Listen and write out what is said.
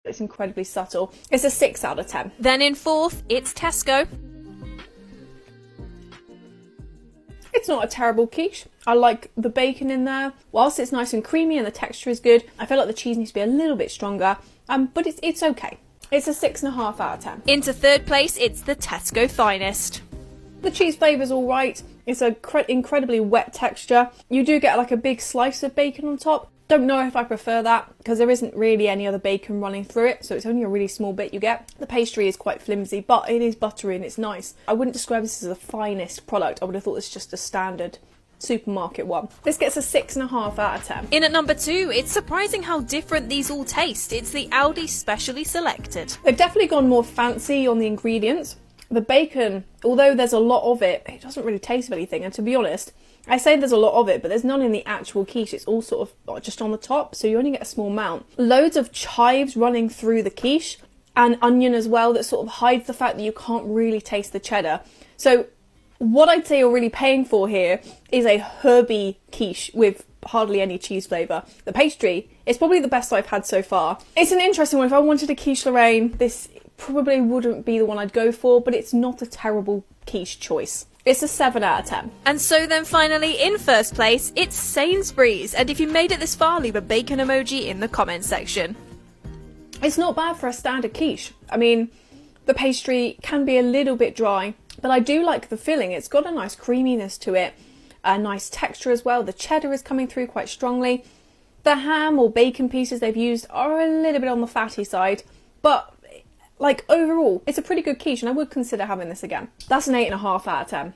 It's incredibly subtle. It's a 6 out of 10. Then in fourth, it's Tesco. It's not a terrible quiche. I like the bacon in there. Whilst it's nice and creamy and the texture is good, I feel like the cheese needs to be a little bit stronger, but it's okay. It's a 6.5 out of 10. Into third place, it's the Tesco Finest. The cheese flavour's alright. It's an incredibly wet texture. You do get like a big slice of bacon on top. Don't know if I prefer that because there isn't really any other bacon running through it, so it's only a really small bit you get. The pastry is quite flimsy, but it is buttery and it's nice. I wouldn't describe this as a finest product. I would have thought it's just a standard supermarket one. This gets a 6.5 out of 10. In at number 2, it's surprising how different these all taste. It's the Aldi Specially Selected. They've definitely gone more fancy on the ingredients. The bacon, although there's a lot of it, it doesn't really taste of anything. And to be honest, I say there's a lot of it, but there's none in the actual quiche. It's all sort of just on the top, so you only get a small amount. Loads of chives running through the quiche, and onion as well that sort of hides the fact that you can't really taste the cheddar. So what I'd say you're really paying for here is a herby quiche with hardly any cheese flavour. The pastry is probably the best I've had so far. It's an interesting one. If I wanted a quiche Lorraine, this probably wouldn't be the one I'd go for, but it's not a terrible quiche choice. It's a 7 out of 10. And so then finally, in first place, it's Sainsbury's. And if you made it this far, leave a bacon emoji in the comments section. It's not bad for a standard quiche. I mean, the pastry can be a little bit dry, but I do like the filling. It's got a nice creaminess to it, a nice texture as well. The cheddar is coming through quite strongly. The ham or bacon pieces they've used are a little bit on the fatty side, but like overall, it's a pretty good quiche and I would consider having this again. That's an 8.5 out of 10.